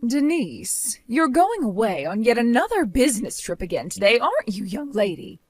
Denise, you're going away on yet another business trip again today, aren't you, young lady?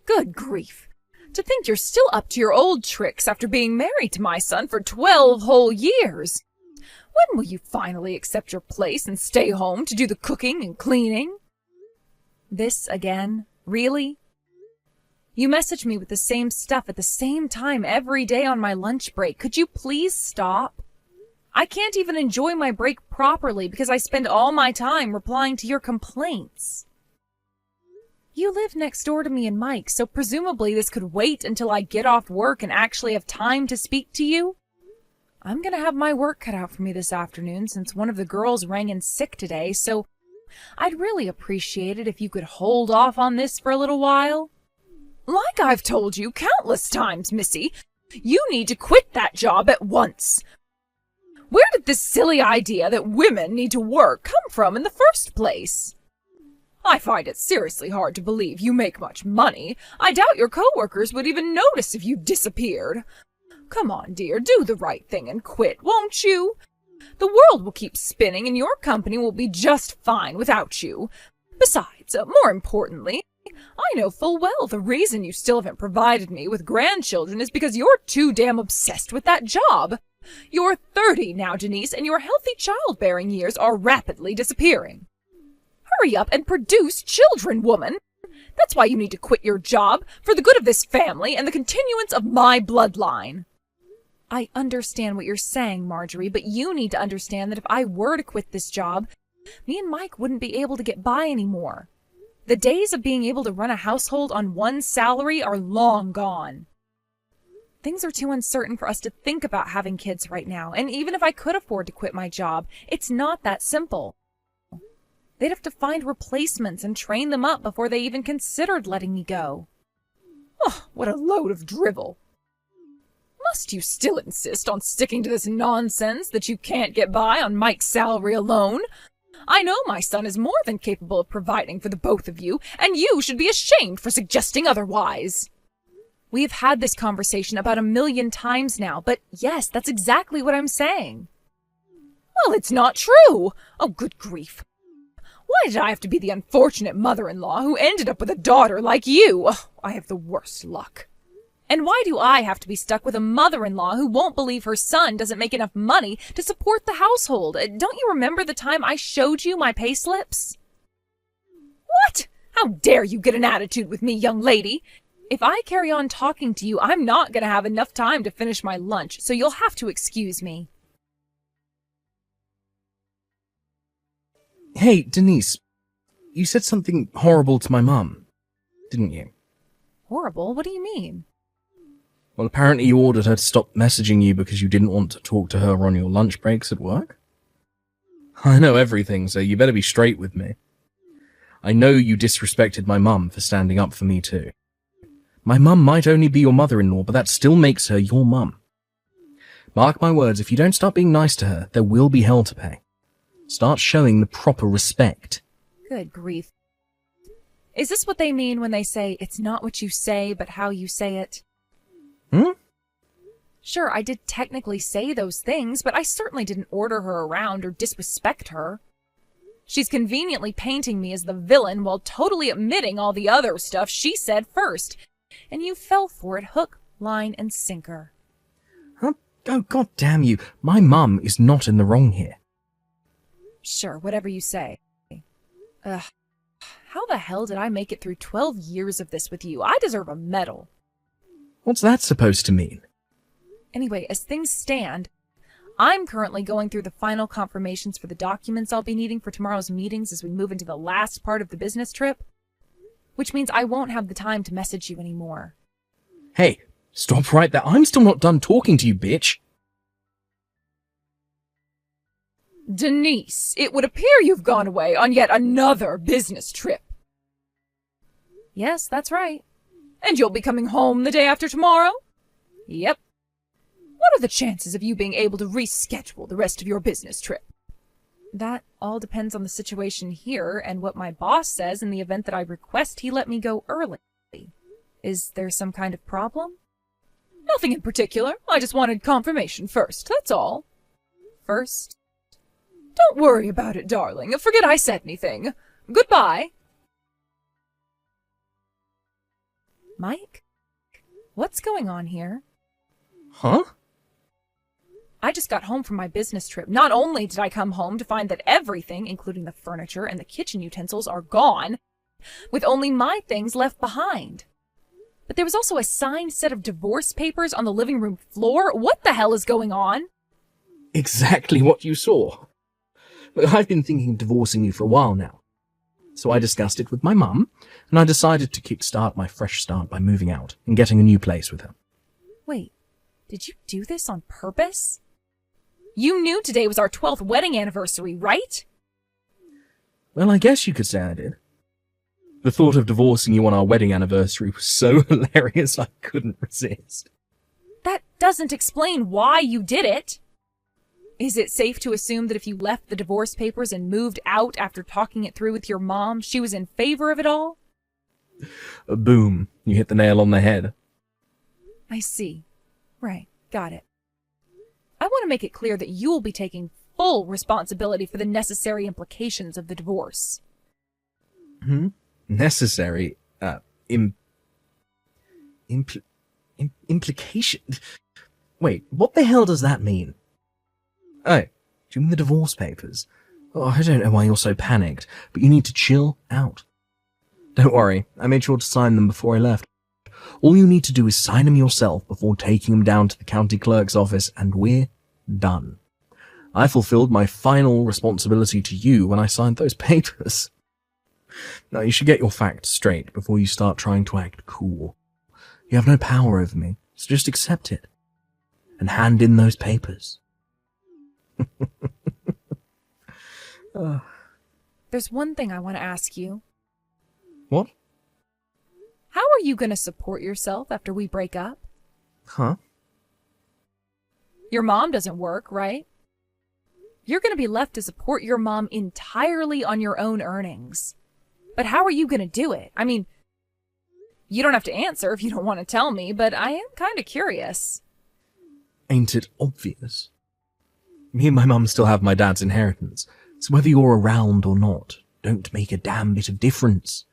Good grief. To think you're still up to your old tricks after being married to my son for 12 whole years. When will you finally accept your place and stay home to do the cooking and cleaning? This again? Really? You message me with the same stuff at the same time every day on my lunch break. Could you please stop? I can't even enjoy my break properly because I spend all my time replying to your complaints. You live next door to me and Mike, so presumably this could wait until I get off work and actually have time to speak to you. I'm gonna have my work cut out for me this afternoon since one of the girls rang in sick today, so I'd really appreciate it if you could hold off on this for a little while. Like I've told you countless times, Missy, you need to quit that job at once. Where did this silly idea that women need to work come from in the first place? I find it seriously hard to believe you make much money. I doubt your coworkers would even notice if you disappeared. Come on, dear, do the right thing and quit, won't you? The world will keep spinning and your company will be just fine without you. Besides, more importantly, I know full well the reason you still haven't provided me with grandchildren is because you're too damn obsessed with that job. You're 30 now, Denise, and your healthy childbearing years are rapidly disappearing. Hurry up and produce children, woman. That's why you need to quit your job, for the good of this family and the continuance of my bloodline. I understand what you're saying, Marjorie, but you need to understand that if I were to quit this job, me and Mike wouldn't be able to get by anymore. The days of being able to run a household on one salary are long gone. Things are too uncertain for us to think about having kids right now, and even if I could afford to quit my job, it's not that simple. They'd have to find replacements and train them up before they even considered letting me go. Oh, what a load of drivel. Must you still insist on sticking to this nonsense that you can't get by on Mike's salary alone? I know my son is more than capable of providing for the both of you, and you should be ashamed for suggesting otherwise. We've had this conversation about 1,000,000 times now, but yes, that's exactly what I'm saying. Well, it's not true. Oh, good grief. Why did I have to be the unfortunate mother-in-law who ended up with a daughter like you? Oh, I have the worst luck. And why do I have to be stuck with a mother-in-law who won't believe her son doesn't make enough money to support the household? Don't you remember the time I showed you my payslips? What? How dare you get an attitude with me, young lady? If I carry on talking to you, I'm not going to have enough time to finish my lunch, so you'll have to excuse me. Hey, Denise, you said something horrible to my mum, didn't you? Horrible? What do you mean? Well, apparently you ordered her to stop messaging you because you didn't want to talk to her on your lunch breaks at work. I know everything, so you better be straight with me. I know you disrespected my mum for standing up for me too. My mum might only be your mother-in-law, but that still makes her your mum. Mark my words, if you don't start being nice to her, there will be hell to pay. Start showing the proper respect. Good grief. Is this what they mean when they say, it's not what you say, but how you say it? Sure, I did technically say those things, but I certainly didn't order her around or disrespect her. She's conveniently painting me as the villain while totally omitting all the other stuff she said first. And you fell for it hook, line, and sinker. Huh? Oh, God damn you. My mum is not in the wrong here. Sure, whatever you say. Ugh. How the hell did I make it through 12 years of this with you? I deserve a medal. What's that supposed to mean? Anyway, as things stand, I'm currently going through the final confirmations for the documents I'll be needing for tomorrow's meetings as we move into the last part of the business trip. Which means I won't have the time to message you anymore. Hey, stop right there. I'm still not done talking to you, bitch. Denise, it would appear you've gone away on yet another business trip. Yes, that's right. And you'll be coming home the day after tomorrow? Yep. What are the chances of you being able to reschedule the rest of your business trip? That all depends on the situation here and what my boss says in the event that I request he let me go early. Is there some kind of problem? Nothing in particular. I just wanted confirmation first, that's all. First? Don't worry about it, darling. Forget I said anything. Goodbye. Mike? What's going on here? Huh? I just got home from my business trip. Not only did I come home to find that everything, including the furniture and the kitchen utensils, are gone, with only my things left behind. But there was also a signed set of divorce papers on the living room floor. What the hell is going on? Exactly what you saw. Look, I've been thinking of divorcing you for a while now. So I discussed it with my mum, and I decided to kickstart my fresh start by moving out and getting a new place with her. Wait, did you do this on purpose? You knew today was our 12th wedding anniversary, right? Well, I guess you could say I did. The thought of divorcing you on our wedding anniversary was so hilarious I couldn't resist. That doesn't explain why you did it. Is it safe to assume that if you left the divorce papers and moved out after talking it through with your mom, she was in favor of it all? Boom. You hit the nail on the head. I see. Right. Got it. I want to make it clear that you will be taking full responsibility for the necessary implications of the divorce. Necessary? Implication? Wait, what the hell does that mean? Oh, do you mean the divorce papers? Oh, I don't know why you're so panicked, but you need to chill out. Don't worry, I made sure to sign them before I left. All you need to do is sign them yourself before taking them down to the county clerk's office, and we're done. I fulfilled my final responsibility to you when I signed those papers. Now, you should get your facts straight before you start trying to act cool. You have no power over me, so just accept it and hand in those papers. There's one thing I want to ask you. What? How are you going to support yourself after we break up? Huh? Your mom doesn't work, right? You're going to be left to support your mom entirely on your own earnings. But how are you going to do it? I mean, you don't have to answer if you don't want to tell me, but I am kind of curious. Ain't it obvious? Me and my mum still have my dad's inheritance, so whether you're around or not, don't make a damn bit of difference.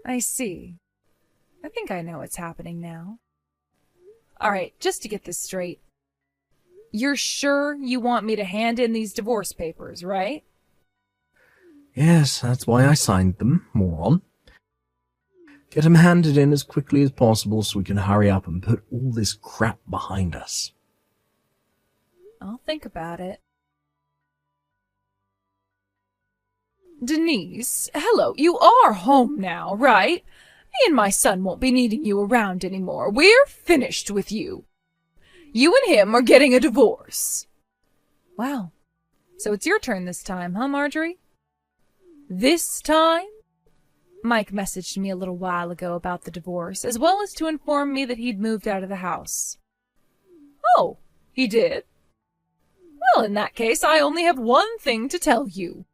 I see. I think I know what's happening now. All right, just to get this straight. You're sure you want me to hand in these divorce papers, right? Yes, that's why I signed them, moron. Get them handed in as quickly as possible so we can hurry up and put all this crap behind us. I'll think about it. Denise, hello, you are home now, right? Me and my son won't be needing you around anymore. We're finished with you. You and him are getting a divorce. Wow. So it's your turn this time, huh, Marjorie? This time? Mike messaged me a little while ago about the divorce, as well as to inform me that he'd moved out of the house. Oh, he did? Well, in that case, I only have one thing to tell you.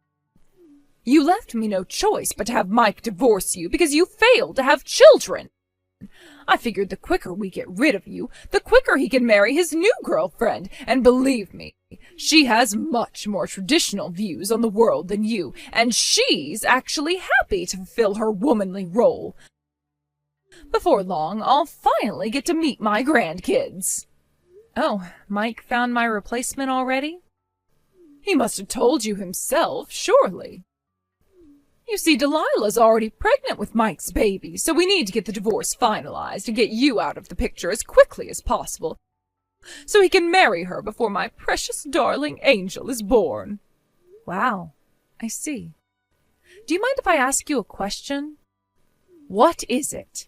You left me no choice but to have Mike divorce you because you failed to have children. I figured the quicker we get rid of you, the quicker he can marry his new girlfriend. And believe me, she has much more traditional views on the world than you, and she's actually happy to fulfill her womanly role. Before long, I'll finally get to meet my grandkids. Oh, Mike found my replacement already? He must have told you himself, surely. You see, Delilah's already pregnant with Mike's baby, so we need to get the divorce finalized and get you out of the picture as quickly as possible, so he can marry her before my precious darling angel is born. Wow, I see. Do you mind if I ask you a question? What is it?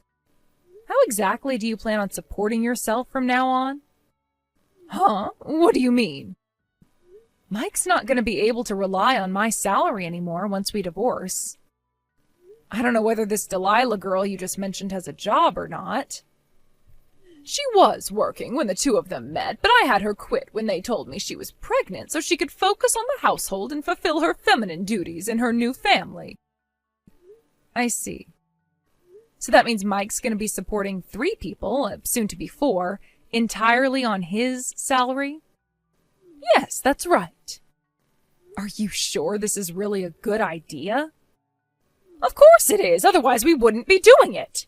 How exactly do you plan on supporting yourself from now on? Huh? What do you mean? Mike's not going to be able to rely on my salary anymore once we divorce. I don't know whether this Delilah girl you just mentioned has a job or not. She was working when the two of them met, but I had her quit when they told me she was pregnant so she could focus on the household and fulfill her feminine duties in her new family. I see. So that means Mike's going to be supporting 3 people, soon to be 4, entirely on his salary? Yes, that's right. Are you sure this is really a good idea? Of course it is, otherwise we wouldn't be doing it.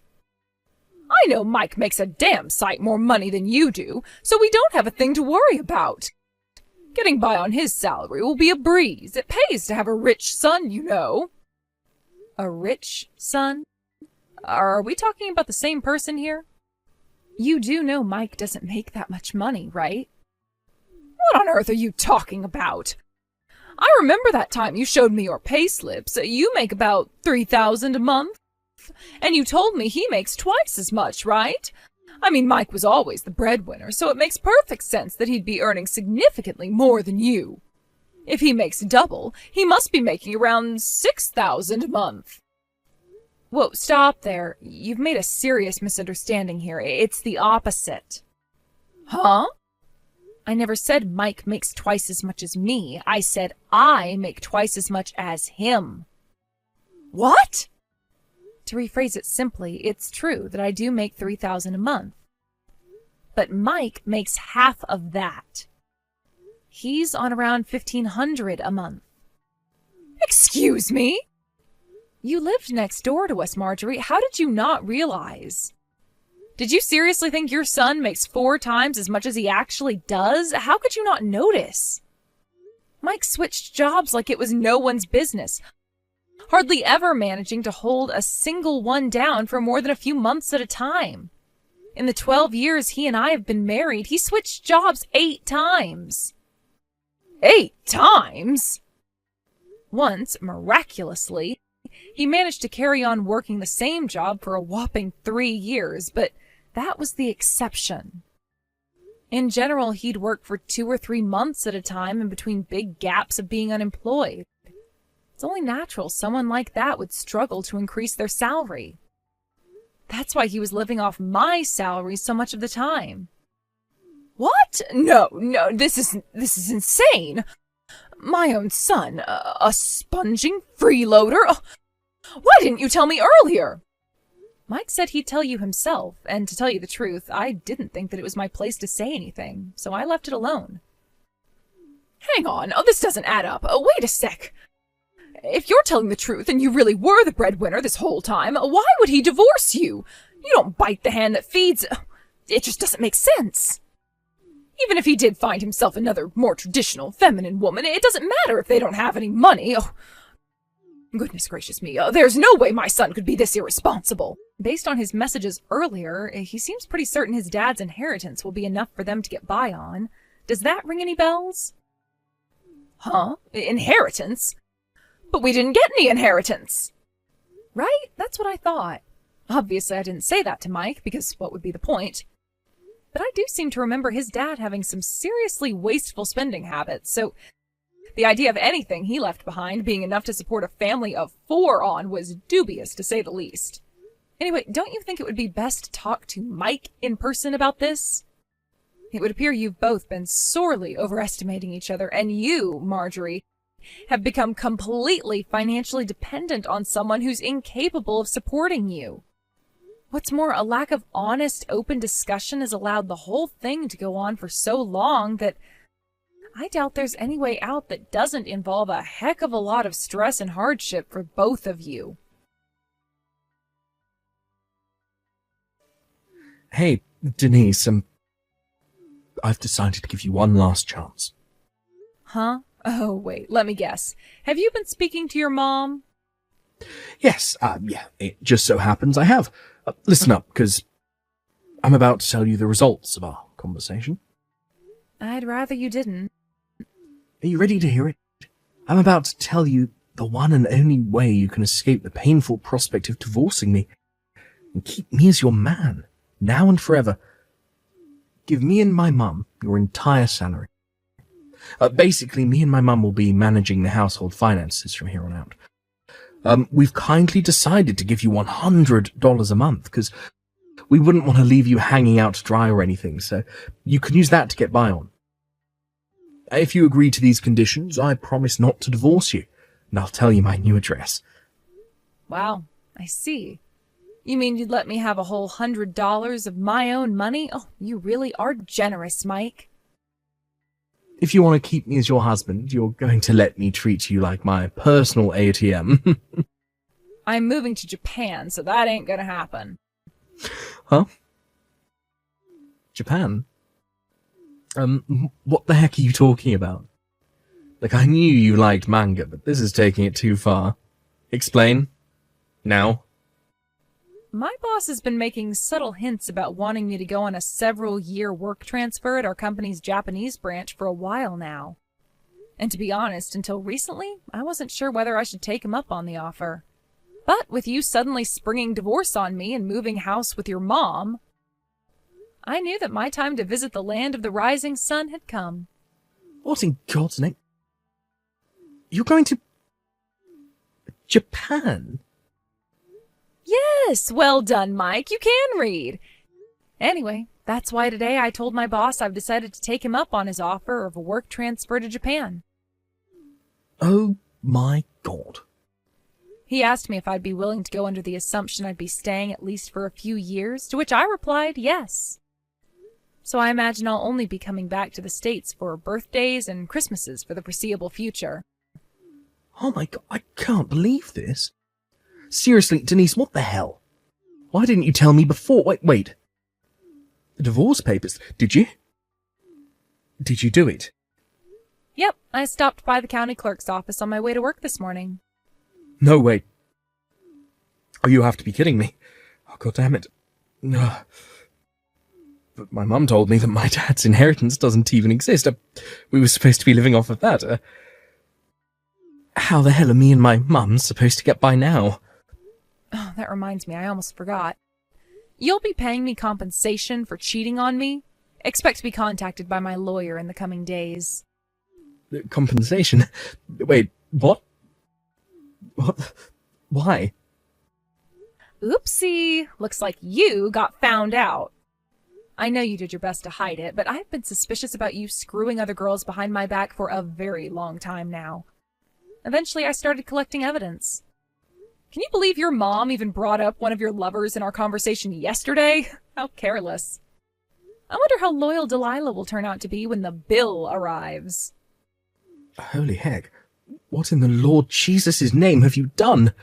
I know Mike makes a damn sight more money than you do, so we don't have a thing to worry about. Getting by on his salary will be a breeze. It pays to have a rich son, you know. A rich son? Are we talking about the same person here? You do know Mike doesn't make that much money, right? What on earth are you talking about? I remember that time you showed me your pay slips. You make about $3,000 a month. And you told me he makes twice as much, right? I mean, Mike was always the breadwinner, so it makes perfect sense that he'd be earning significantly more than you. If he makes double, he must be making around $6,000 a month. Whoa, stop there. You've made a serious misunderstanding here. It's the opposite. Huh? I never said Mike makes twice as much as me. I said I make twice as much as him. What? To rephrase it simply, it's true that I do make $3,000 a month. But Mike makes half of that. He's on around $1,500 a month. Excuse me? You lived next door to us, Marjorie. How did you not realize? Did you seriously think your son makes 4 times as much as he actually does? How could you not notice? Mike switched jobs like it was no one's business, hardly ever managing to hold a single one down for more than a few months at a time. In the 12 years he and I have been married, he switched jobs 8 times. 8 times? Once, miraculously, he managed to carry on working the same job for a whopping 3 years, but that was the exception. In general, he'd work for 2 or 3 months at a time in between big gaps of being unemployed. It's only natural someone like that would struggle to increase their salary. That's why he was living off my salary so much of the time. What? No, this is insane. My own son, a sponging freeloader? Oh, why didn't you tell me earlier? Mike said he'd tell you himself, and to tell you the truth, I didn't think that it was my place to say anything, so I left it alone. Hang on, this doesn't add up. Wait a sec. If you're telling the truth and you really were the breadwinner this whole time, why would he divorce you? You don't bite the hand that feeds. It just doesn't make sense. Even if he did find himself another more traditional feminine woman, it doesn't matter if they don't have any money. Oh, goodness gracious me, there's no way my son could be this irresponsible. Based on his messages earlier, he seems pretty certain his dad's inheritance will be enough for them to get by on. Does that ring any bells? Huh? Inheritance? But we didn't get any inheritance. Right? That's what I thought. Obviously, I didn't say that to Mike, because what would be the point? But I do seem to remember his dad having some seriously wasteful spending habits, so the idea of anything he left behind being enough to support a family of 4 on was dubious, to say the least. Anyway, don't you think it would be best to talk to Mike in person about this? It would appear you've both been sorely overestimating each other, and you, Marjorie, have become completely financially dependent on someone who's incapable of supporting you. What's more, a lack of honest, open discussion has allowed the whole thing to go on for so long that I doubt there's any way out that doesn't involve a heck of a lot of stress and hardship for both of you. Hey, Denise, I've decided to give you one last chance. Huh? Oh, wait, let me guess. Have you been speaking to your mom? Yes, yeah, it just so happens I have. Listen up, because I'm about to tell you the results of our conversation. I'd rather you didn't. Are you ready to hear it? I'm about to tell you the one and only way you can escape the painful prospect of divorcing me and keep me as your man, now and forever. Give me and my mum your entire salary. Basically, me and my mum will be managing the household finances from here on out. We've kindly decided to give you $100 a month because we wouldn't want to leave you hanging out to dry or anything, so you can use that to get by on. If you agree to these conditions, I promise not to divorce you, and I'll tell you my new address. Wow, I see. You mean you'd let me have a whole $100 of my own money? Oh, you really are generous, Mike. If you want to keep me as your husband, you're going to let me treat you like my personal ATM. I'm moving to Japan, so that ain't gonna happen. Huh? Japan? What the heck are you talking about? Like, I knew you liked manga, but this is taking it too far. Explain. Now. My boss has been making subtle hints about wanting me to go on a several-year work transfer at our company's Japanese branch for a while now. And to be honest, until recently, I wasn't sure whether I should take him up on the offer. But with you suddenly springing divorce on me and moving house with your mom, I knew that my time to visit the land of the rising sun had come. What in God's name? You're going to Japan? Yes, well done, Mike. You can read. Anyway, that's why today I told my boss I've decided to take him up on his offer of a work transfer to Japan. Oh my God. He asked me if I'd be willing to go under the assumption I'd be staying at least for a few years, to which I replied yes. So I imagine I'll only be coming back to the States for birthdays and Christmases for the foreseeable future. Oh my God, I can't believe this. Seriously, Denise, what the hell? Why didn't you tell me before? Wait. The divorce papers, did you? Did you do it? Yep, I stopped by the county clerk's office on my way to work this morning. No, wait. Oh, you have to be kidding me. Oh, God damn it. Ugh. But my mum told me that my dad's inheritance doesn't even exist. We were supposed to be living off of that. How the hell are me and my mum supposed to get by now? Oh, that reminds me, I almost forgot. You'll be paying me compensation for cheating on me. Expect to be contacted by my lawyer in the coming days. Compensation? Wait, what? What? Why? Oopsie. Looks like you got found out. I know you did your best to hide it, but I've been suspicious about you screwing other girls behind my back for a very long time now. Eventually, I started collecting evidence. Can you believe your mom even brought up one of your lovers in our conversation yesterday? How careless. I wonder how loyal Delilah will turn out to be when the bill arrives. Holy heck. What in the Lord Jesus' name have you done?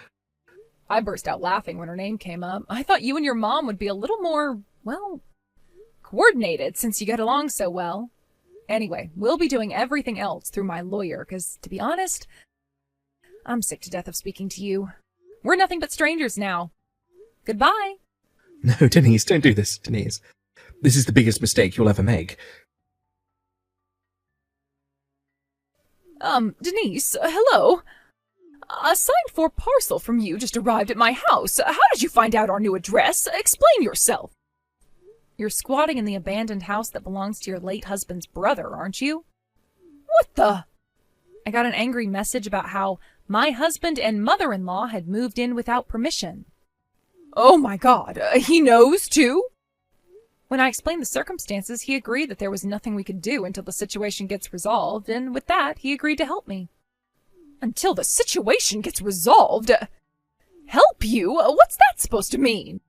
I burst out laughing when her name came up. I thought you and your mom would be a little more, well, coordinated since you get along so well. Anyway, we'll be doing everything else through my lawyer, because, to be honest, I'm sick to death of speaking to you. We're nothing but strangers now. Goodbye. No, Denise, don't do this, Denise. This is the biggest mistake you'll ever make. Denise, hello? A signed-for parcel from you just arrived at my house. How did you find out our new address? Explain yourself. You're squatting in the abandoned house that belongs to your late husband's brother, aren't you? What the? I got an angry message about how my husband and mother-in-law had moved in without permission. Oh my God, he knows too? When I explained the circumstances, he agreed that there was nothing we could do until the situation gets resolved, and with that, he agreed to help me. Until the situation gets resolved? Help you? What's that supposed to mean?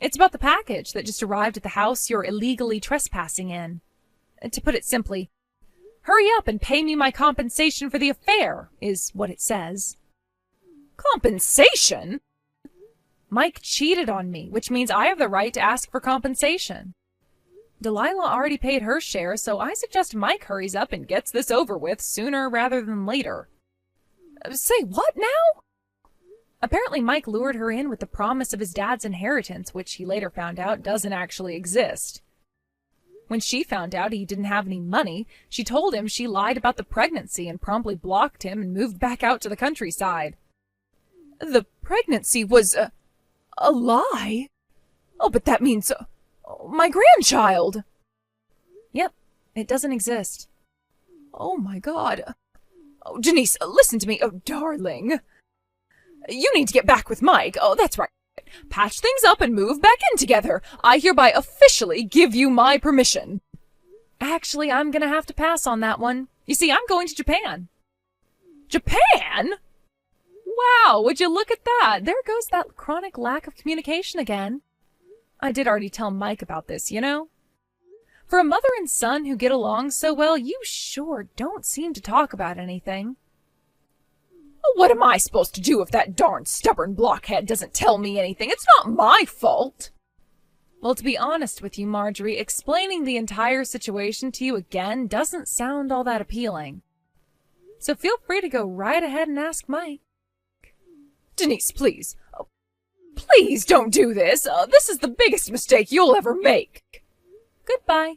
It's about the package that just arrived at the house you're illegally trespassing in. To put it simply, hurry up and pay me my compensation for the affair, is what it says. Compensation? Mike cheated on me, which means I have the right to ask for compensation. Delilah already paid her share, so I suggest Mike hurries up and gets this over with sooner rather than later. Say what now? Apparently Mike lured her in with the promise of his dad's inheritance, which he later found out doesn't actually exist. When she found out he didn't have any money, she told him she lied about the pregnancy and promptly blocked him and moved back out to the countryside. The pregnancy was a lie? Oh, but that means my grandchild. Yep, it doesn't exist. Oh my God. Oh, Janice, listen to me. Oh, darling. You need to get back with Mike. Oh, that's right. Patch things up and move back in together. I hereby officially give you my permission. Actually, I'm gonna have to pass on that one. You see, I'm going to Japan. Japan? Wow, would you look at that? There goes that chronic lack of communication again. I did already tell Mike about this, you know? For a mother and son who get along so well, you sure don't seem to talk about anything. What am I supposed to do if that darn stubborn blockhead doesn't tell me anything? It's not my fault. Well, to be honest with you, Marjorie, explaining the entire situation to you again doesn't sound all that appealing. So feel free to go right ahead and ask Mike. Denise, please. Please don't do this. This is the biggest mistake you'll ever make. Goodbye.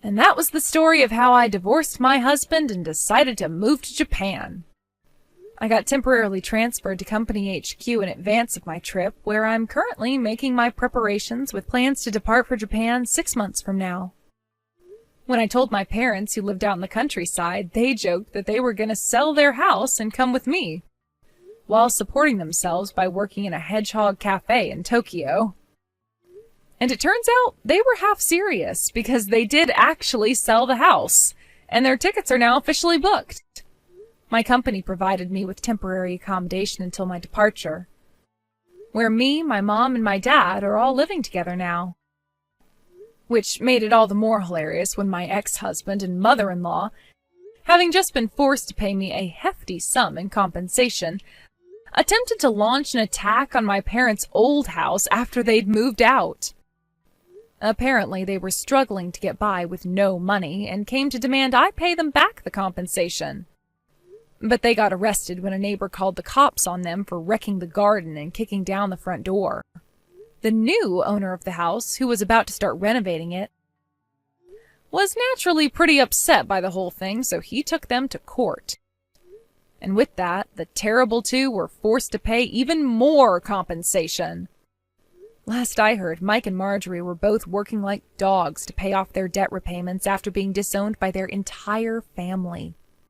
And that was the story of how I divorced my husband and decided to move to Japan. I got temporarily transferred to Company HQ in advance of my trip, where I'm currently making my preparations with plans to depart for Japan 6 months from now. When I told my parents, who lived out in the countryside, they joked that they were going to sell their house and come with me, while supporting themselves by working in a hedgehog cafe in Tokyo. And it turns out they were half serious, because they did actually sell the house, and their tickets are now officially booked. My company provided me with temporary accommodation until my departure, where me, my mom, and my dad are all living together now. Which made it all the more hilarious when my ex-husband and mother-in-law, having just been forced to pay me a hefty sum in compensation, attempted to launch an attack on my parents' old house after they'd moved out. Apparently, they were struggling to get by with no money and came to demand I pay them back the compensation. But they got arrested when a neighbor called the cops on them for wrecking the garden and kicking down the front door. The new owner of the house, who was about to start renovating it, was naturally pretty upset by the whole thing, so he took them to court. And with that, the terrible two were forced to pay even more compensation. Last I heard, Mike and Marjorie were both working like dogs to pay off their debt repayments after being disowned by their entire family.